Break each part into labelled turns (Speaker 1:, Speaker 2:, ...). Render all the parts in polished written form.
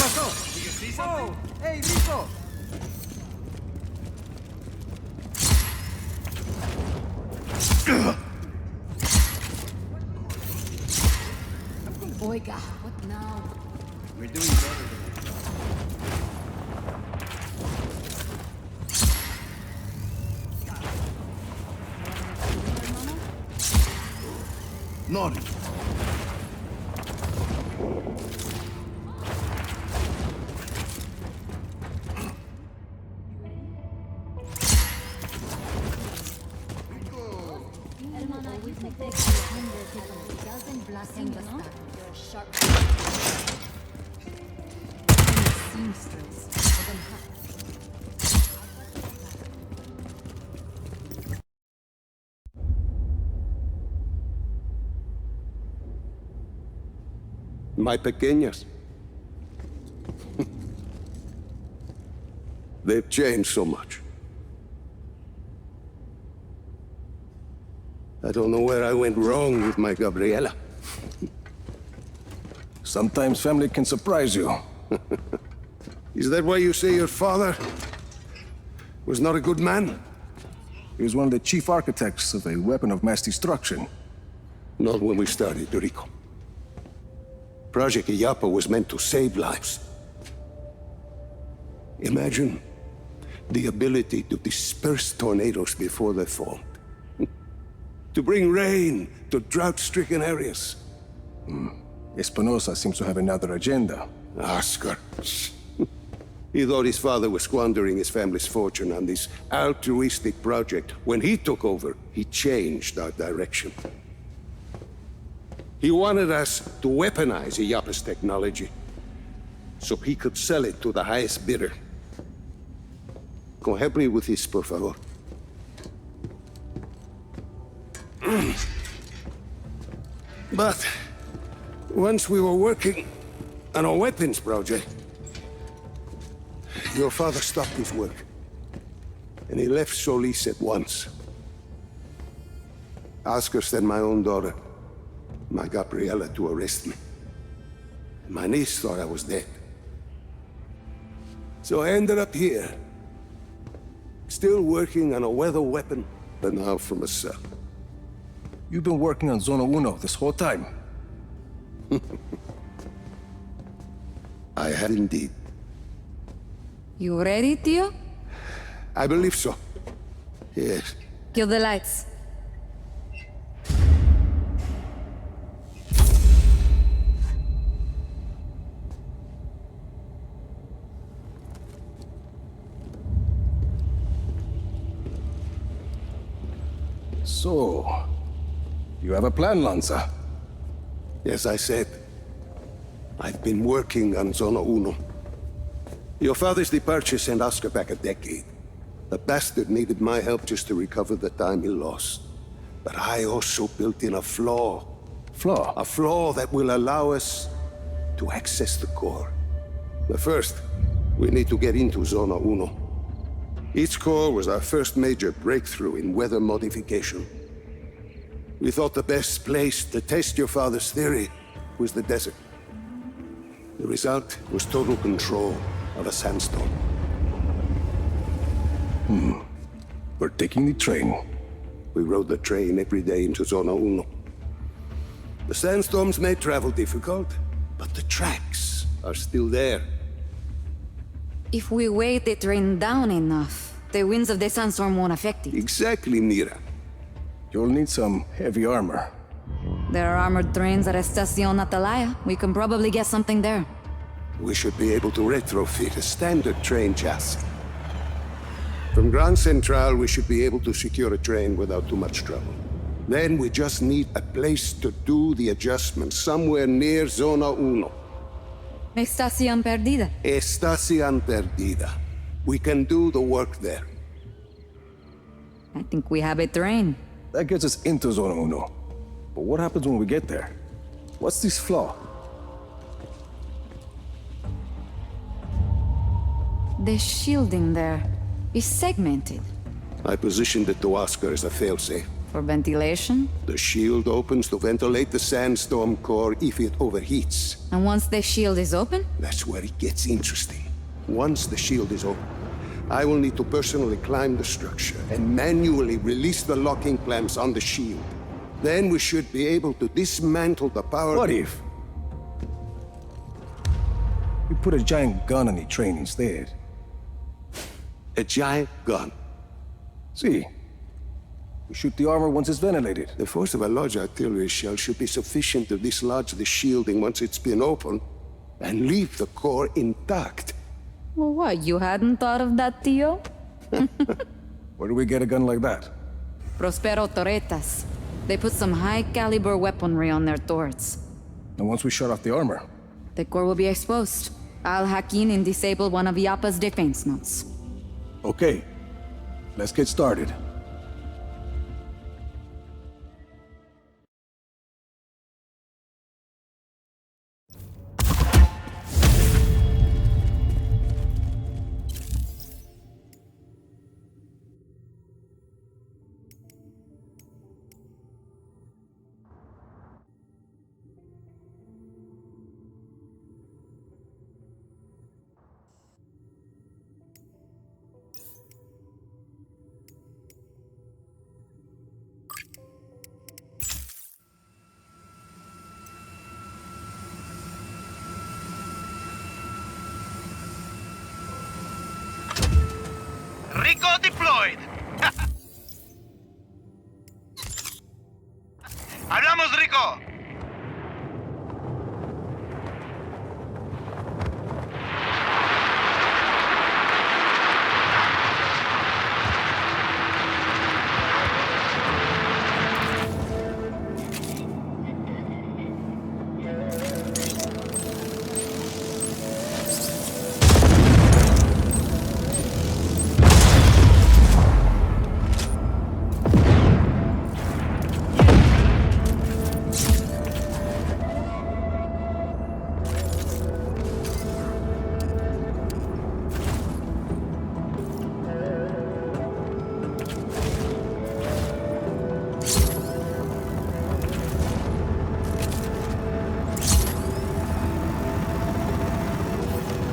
Speaker 1: pasó? Oh, hey, Rico.
Speaker 2: Oiga, what now?
Speaker 1: We're doing better than I thought. None.
Speaker 3: My pequeñas. They've changed so much. I don't know where I went wrong with my Gabriela.
Speaker 4: Sometimes family can surprise you.
Speaker 3: Is that why you say your father was not a good man?
Speaker 4: He was one of the chief architects of a weapon of mass destruction.
Speaker 3: Not when we started, Rico. Project Illapa was meant to save lives. Imagine the ability to disperse tornadoes before they formed. To bring rain to drought-stricken areas.
Speaker 4: Espinosa seems to have another agenda.
Speaker 3: Oscar. He thought his father was squandering his family's fortune on this altruistic project. When he took over, he changed our direction. He wanted us to weaponize Illapa's technology, so he could sell it to the highest bidder. Go help me with this, por favor. But once we were working on a weapons project, your father stopped his work, and he left Solis at once. Oscar sent my own daughter, my Gabriela, to arrest me. And my niece thought I was dead. So I ended up here, still working on a weather weapon, but now from a cell.
Speaker 4: You've been working on Zona Uno this whole time.
Speaker 3: I have indeed.
Speaker 2: You ready, Tio?
Speaker 3: I believe so. Yes.
Speaker 2: Kill the lights.
Speaker 4: So, you have a plan, Lanza?
Speaker 3: Yes, I said. I've been working on Zona Uno. Your father's departure sent Oscar back a decade. The bastard needed my help just to recover the time he lost. But I also built in a flaw.
Speaker 4: Flaw?
Speaker 3: A flaw that will allow us to access the core. But first, we need to get into Zona Uno. Each core was our first major breakthrough in weather modification. We thought the best place to test your father's theory was the desert. The result was total control of a sandstorm.
Speaker 4: We're taking the train.
Speaker 3: We rode the train every day into Zona Uno. The sandstorms made travel difficult, but the tracks are still there.
Speaker 2: If we weight the train down enough, the winds of the sandstorm won't affect it.
Speaker 3: Exactly, Mira.
Speaker 4: You'll need some heavy armor.
Speaker 2: There are armored trains at Estacion Atalaya. We can probably get something there.
Speaker 3: We should be able to retrofit a standard train chassis. From Grand Central, we should be able to secure a train without too much trouble. Then we just need a place to do the adjustments, somewhere near Zona Uno.
Speaker 2: Estación Perdida.
Speaker 3: Estación Perdida. We can do the work there.
Speaker 2: I think we have a train.
Speaker 4: That gets us into Zona Uno. But what happens when we get there? What's this flaw?
Speaker 2: The shielding there is segmented.
Speaker 3: I positioned it to Oscar as a failsafe.
Speaker 2: For ventilation?
Speaker 3: The shield opens to ventilate the sandstorm core if it overheats.
Speaker 2: And once the shield is open?
Speaker 3: That's where it gets interesting. Once the shield is open, I will need to personally climb the structure and manually release the locking clamps on the shield. Then we should be able to dismantle the power...
Speaker 4: What if we put a giant gun on the train instead?
Speaker 3: A giant gun.
Speaker 4: See, we shoot the armor once it's ventilated.
Speaker 3: The force of a large artillery shell should be sufficient to dislodge the shielding once it's been opened and leave the core intact.
Speaker 2: Well, what, you hadn't thought of that, Tio?
Speaker 4: Where do we get a gun like that?
Speaker 2: Prospero Torretas. They put some high-caliber weaponry on their turrets.
Speaker 4: And once we shut off the armor?
Speaker 2: The core will be exposed. I'll hack in and disable one of Yappa's defense nodes.
Speaker 4: Okay, let's get started.
Speaker 1: Rico deployed. Hablamos, Rico.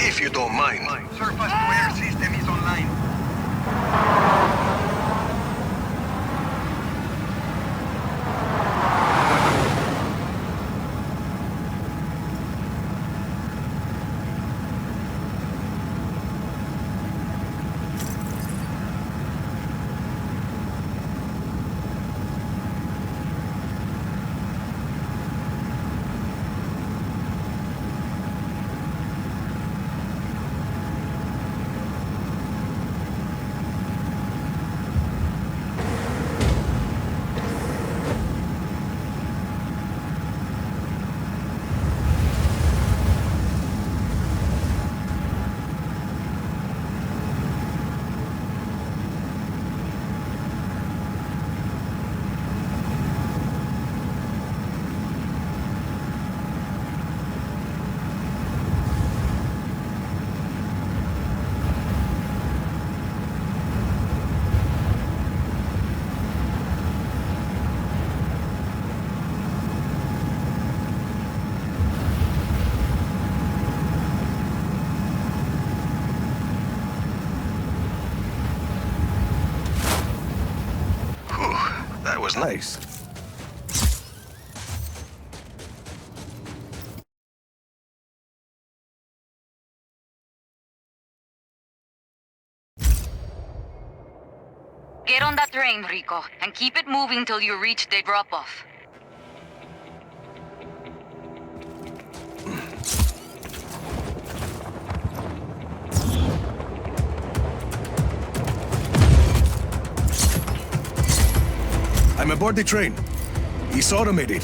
Speaker 3: If you don't mind.
Speaker 1: Surface-to-air system is online.
Speaker 3: That was nice.
Speaker 2: Get on that train, Rico, and keep it moving till you reach the drop-off.
Speaker 4: I'm aboard the train. It's automated.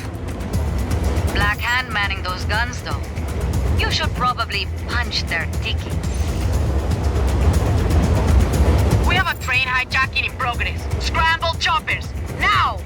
Speaker 2: Black Hand manning those guns, though. You should probably punch their ticket.
Speaker 5: We have a train hijacking in progress. Scramble choppers, now!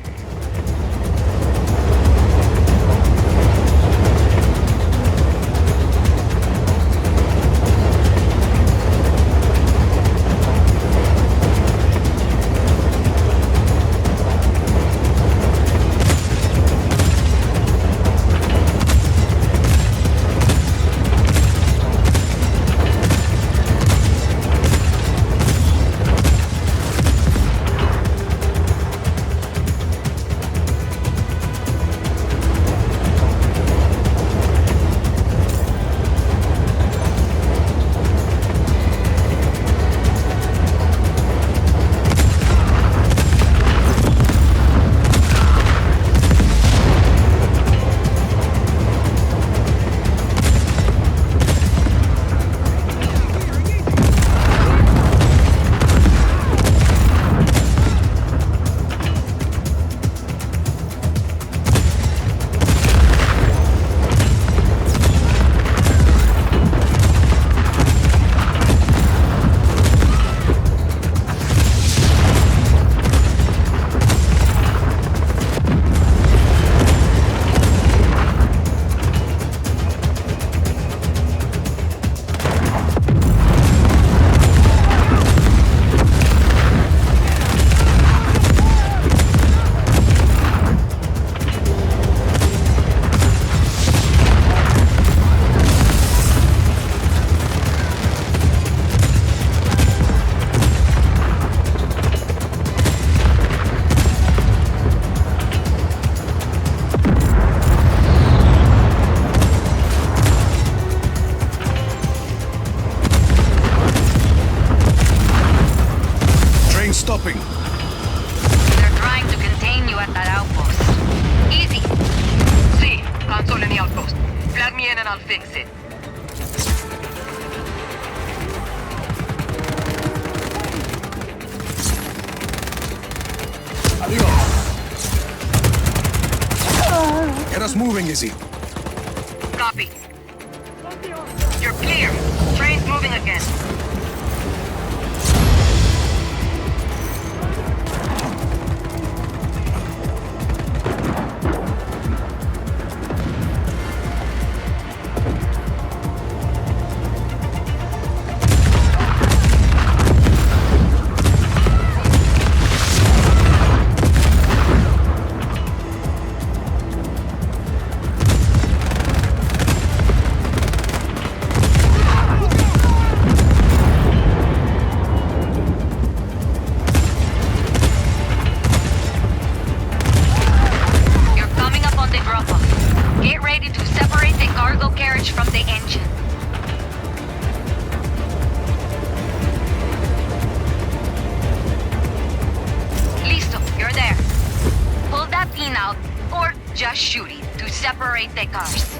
Speaker 5: fix it.
Speaker 4: Get us moving, Izzy.
Speaker 5: Copy. You're clear. Train's moving again. Get ready to separate the cargo carriage from the engine. Listo, you're there. Pull that pin out, or just shoot it to separate the cars.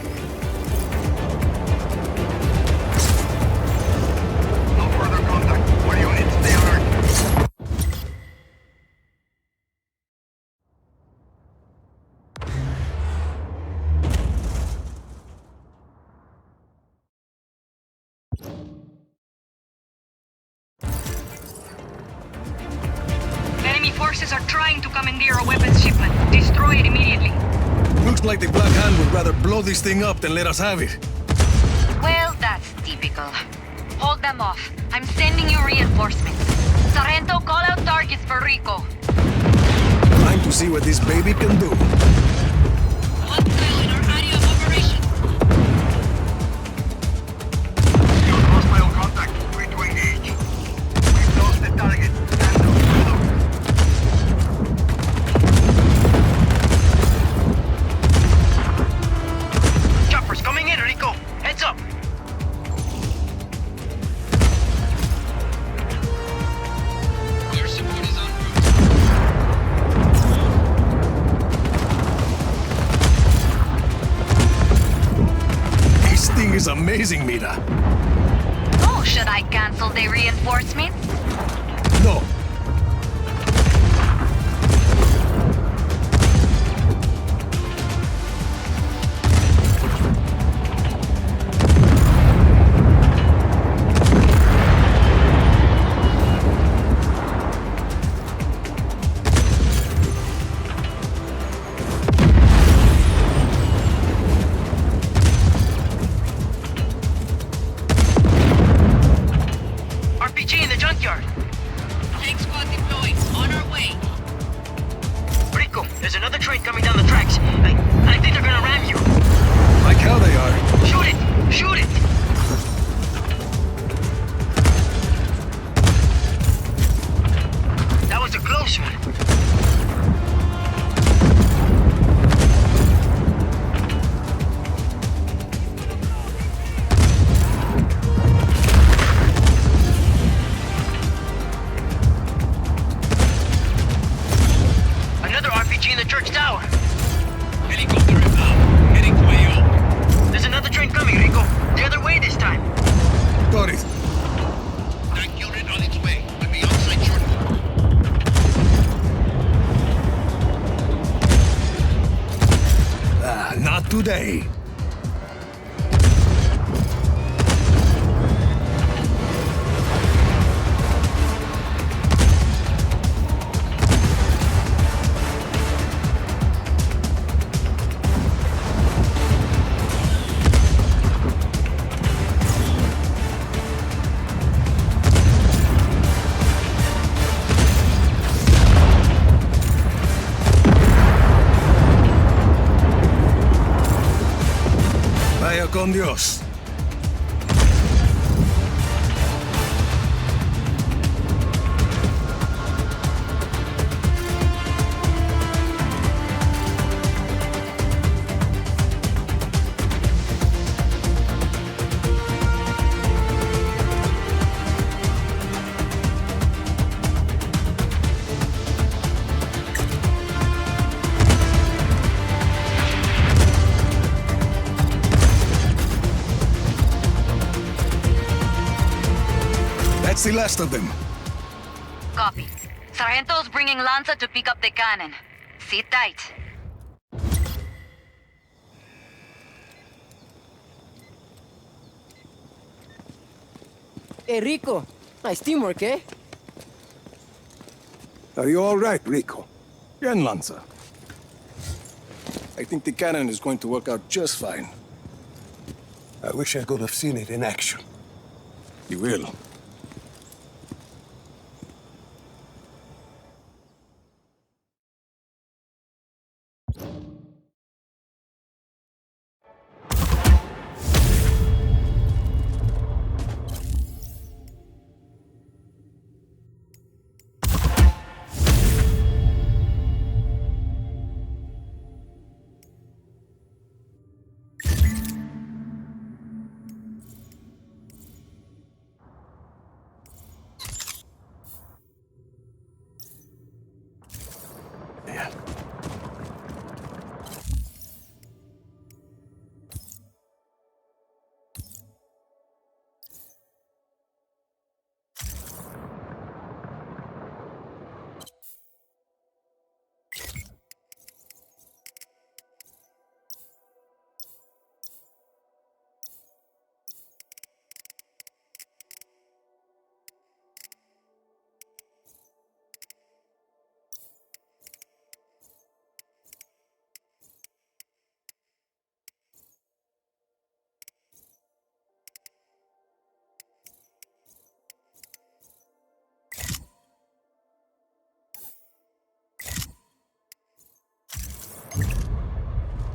Speaker 1: No further contact. All units, stay alert.
Speaker 5: Enemy forces are trying to commandeer a weapons shipment. Destroy it immediately.
Speaker 4: Looks like the Black Hand would rather blow this thing up than let us have it.
Speaker 5: Well, that's typical. Hold them off. I'm sending you reinforcements. Sargento, call out targets for Rico.
Speaker 4: Time to see what this baby can do.
Speaker 5: Hostile in our area of operation.
Speaker 1: Use hostile contact. Free to engage. We've lost the target. Stand up. Choppers coming in, Rico. Heads up. Air support is en route.
Speaker 4: This thing is amazing, Mira.
Speaker 5: Oh, should I cancel the reinforcements?
Speaker 4: No.
Speaker 1: RPG in the junkyard.
Speaker 5: Tank squad deployed. On our way.
Speaker 1: Rico, there's another train coming down the tracks. I think they're gonna ram you.
Speaker 4: Like how they are.
Speaker 1: Shoot it! Shoot it! That was a close one. Another RPG in the church tower.
Speaker 6: Helicopter inbound. Heading to AO.
Speaker 1: There's another train coming, Rico. The other way this time.
Speaker 4: Got it.
Speaker 6: Tank unit on its way. We'll be outside shortly.
Speaker 4: Not today. That's the last of them.
Speaker 5: Copy. Sargento's bringing Lanza to pick up the cannon. Sit tight.
Speaker 7: Hey, Rico. Nice teamwork, eh?
Speaker 3: Are you all right, Rico?
Speaker 4: Bien, Lanza. I think the cannon is going to work out just fine.
Speaker 3: I wish I could have seen it in action.
Speaker 4: You will.
Speaker 3: Yeah.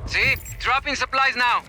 Speaker 8: See? Dropping supplies now.